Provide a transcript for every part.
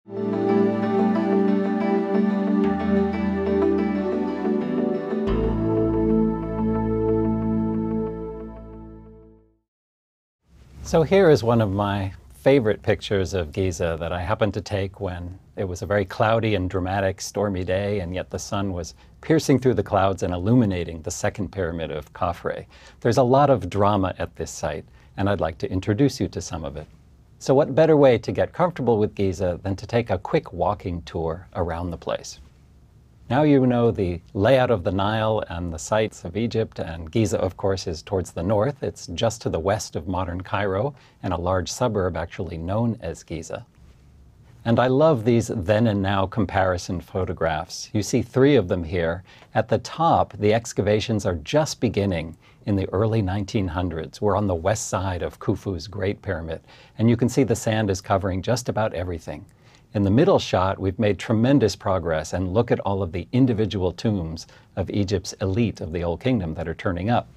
So here is one of my favorite pictures of Giza that I happened to take when it was a very cloudy and dramatic stormy day, and yet the sun was piercing through the clouds and illuminating the second pyramid of Khafre. There's a lot of drama at this site, and I'd like to introduce you to some of it. So what better way to get comfortable with Giza than to take a quick walking tour around the place? Now you know the layout of the Nile and the sites of Egypt, and Giza, of course, is towards the north. It's just to the west of modern Cairo, and a large suburb actually known as Giza. And I love these then and now comparison photographs. You see 3 of them here. At the top, the excavations are just beginning in the early 1900s. We're on the west side of Khufu's Great Pyramid, and you can see the sand is covering just about everything. In the middle shot, we've made tremendous progress, and look at all of the individual tombs of Egypt's elite of the Old Kingdom that are turning up.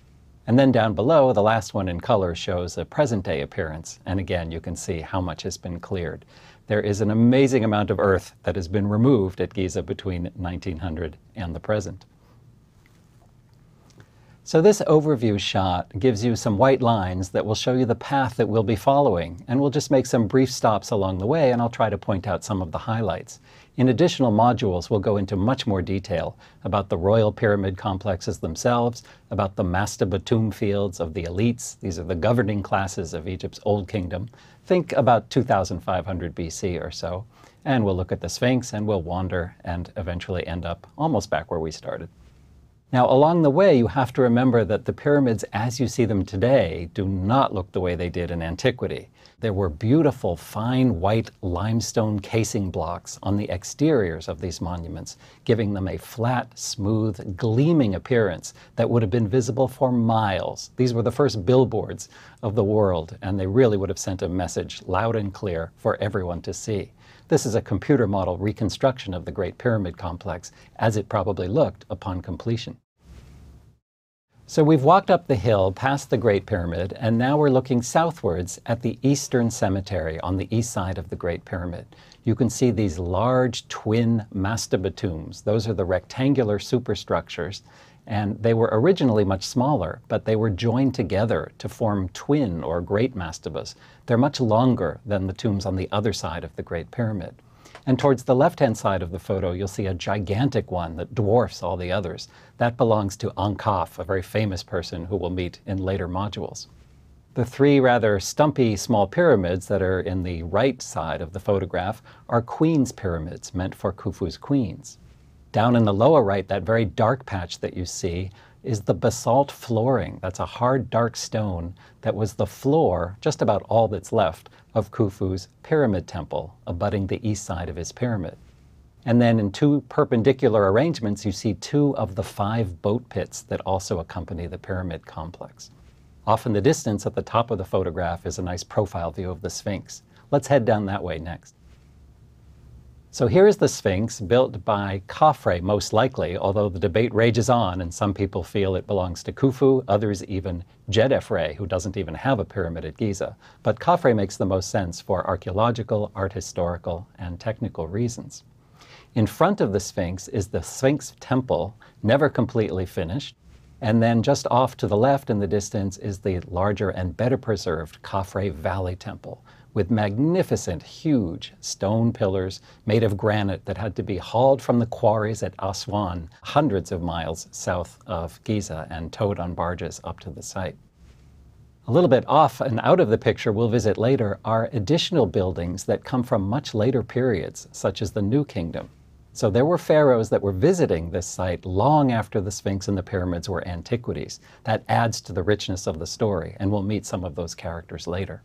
And then down below, the last one in color shows a present-day appearance, and again, you can see how much has been cleared. There is an amazing amount of earth that has been removed at Giza between 1900 and the present. So this overview shot gives you some white lines that will show you the path that we'll be following, and we'll just make some brief stops along the way, and I'll try to point out some of the highlights. In additional modules, we'll go into much more detail about the royal pyramid complexes themselves, about the mastaba tomb fields of the elites. These are the governing classes of Egypt's Old Kingdom. Think about 2500 BC or so. And we'll look at the Sphinx, and we'll wander and eventually end up almost back where we started. Now, along the way, you have to remember that the pyramids as you see them today do not look the way they did in antiquity. There were beautiful, fine white limestone casing blocks on the exteriors of these monuments, giving them a flat, smooth, gleaming appearance that would have been visible for miles. These were the first billboards of the world, and they really would have sent a message loud and clear for everyone to see. This is a computer model reconstruction of the Great Pyramid complex as it probably looked upon completion. So we've walked up the hill past the Great Pyramid, and now we're looking southwards at the Eastern Cemetery on the east side of the Great Pyramid. You can see these large twin mastaba tombs. Those are the rectangular superstructures, and they were originally much smaller, but they were joined together to form twin or great mastabas. They're much longer than the tombs on the other side of the Great Pyramid. And towards the left-hand side of the photo, you'll see a gigantic one that dwarfs all the others. That belongs to Ankaf, a very famous person who we'll meet in later modules. The 3 rather stumpy small pyramids that are in the right side of the photograph are queen's pyramids, meant for Khufu's queens. Down in the lower right, that very dark patch that you see is the basalt flooring. That's a hard, dark stone that was the floor, just about all that's left, of Khufu's pyramid temple, abutting the east side of his pyramid. And then in 2 perpendicular arrangements, you see 2 of the 5 boat pits that also accompany the pyramid complex. Off in the distance at the top of the photograph is a nice profile view of the Sphinx. Let's head down that way next. So here is the Sphinx, built by Khafre most likely, although the debate rages on and some people feel it belongs to Khufu, others even Djedefre, who doesn't even have a pyramid at Giza. But Khafre makes the most sense for archaeological, art historical, and technical reasons. In front of the Sphinx is the Sphinx temple, never completely finished. And then just off to the left in the distance is the larger and better preserved Khafre Valley Temple, with magnificent, huge stone pillars made of granite that had to be hauled from the quarries at Aswan, hundreds of miles south of Giza, and towed on barges up to the site. A little bit off and out of the picture we'll visit later are additional buildings that come from much later periods, such as the New Kingdom. So there were pharaohs that were visiting this site long after the Sphinx and the pyramids were antiquities. That adds to the richness of the story, and we'll meet some of those characters later.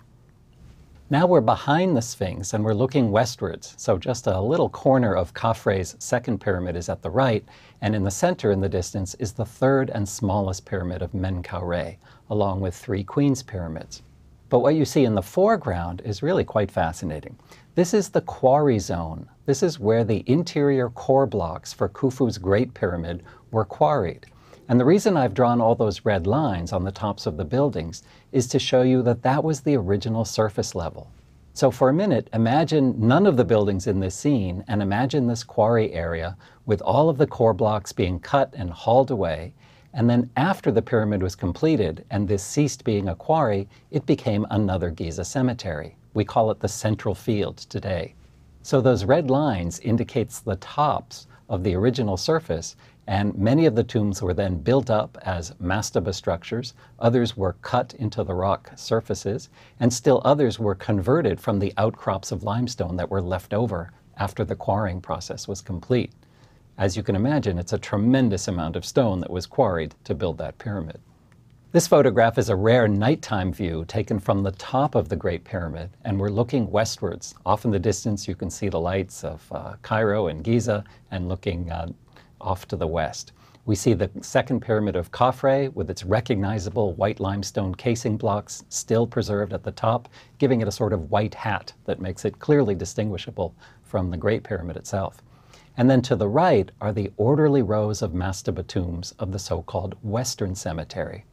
Now we're behind the Sphinx and we're looking westwards. So just a little corner of Khafre's second pyramid is at the right, and in the center in the distance is the 3rd and smallest pyramid of Menkaure, along with 3 queen's pyramids. But what you see in the foreground is really quite fascinating. This is the quarry zone. This is where the interior core blocks for Khufu's Great Pyramid were quarried. And the reason I've drawn all those red lines on the tops of the buildings is to show you that that was the original surface level. So for a minute, imagine none of the buildings in this scene, and imagine this quarry area with all of the core blocks being cut and hauled away. And then after the pyramid was completed and this ceased being a quarry, it became another Giza cemetery. We call it the central field today. So those red lines indicates the tops of the original surface, and many of the tombs were then built up as mastaba structures, others were cut into the rock surfaces, and still others were converted from the outcrops of limestone that were left over after the quarrying process was complete. As you can imagine, it's a tremendous amount of stone that was quarried to build that pyramid. This photograph is a rare nighttime view taken from the top of the Great Pyramid, and we're looking westwards. Off in the distance you can see the lights of Cairo and Giza, and looking off to the west. We see the second pyramid of Khafre with its recognizable white limestone casing blocks still preserved at the top, giving it a sort of white hat that makes it clearly distinguishable from the Great Pyramid itself. And then to the right are the orderly rows of mastaba tombs of the so-called Western Cemetery.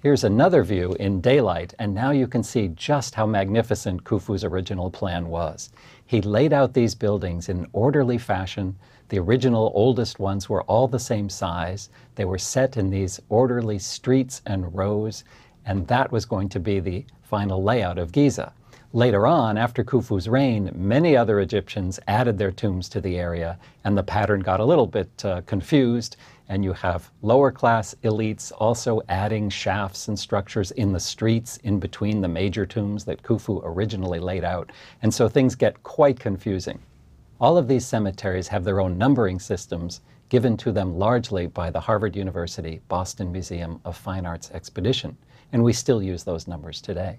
Here's another view in daylight, and now you can see just how magnificent Khufu's original plan was. He laid out these buildings in orderly fashion. The original oldest ones were all the same size. They were set in these orderly streets and rows, and that was going to be the final layout of Giza. Later on, after Khufu's reign, many other Egyptians added their tombs to the area, and the pattern got a little bit confused, and you have lower class elites also adding shafts and structures in the streets in between the major tombs that Khufu originally laid out, and so things get quite confusing. All of these cemeteries have their own numbering systems given to them largely by the Harvard University Boston Museum of Fine Arts expedition, and we still use those numbers today.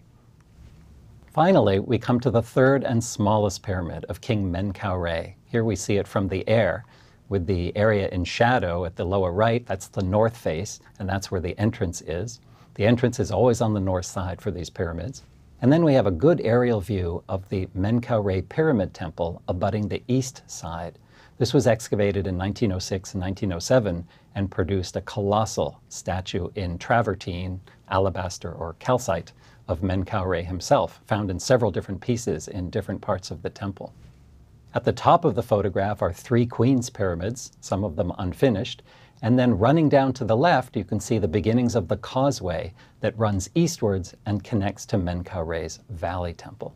Finally, we come to the third and smallest pyramid of King Menkaure. Here we see it from the air, with the area in shadow at the lower right. That's the north face, and that's where the entrance is. The entrance is always on the north side for these pyramids. And then we have a good aerial view of the Menkaure Pyramid Temple abutting the east side. This was excavated in 1906 and 1907 and produced a colossal statue in travertine, alabaster, or calcite of Menkaure himself, found in several different pieces in different parts of the temple. At the top of the photograph are three Queen's pyramids, some of them unfinished, and then running down to the left you can see the beginnings of the causeway that runs eastwards and connects to Menkaure's Valley Temple.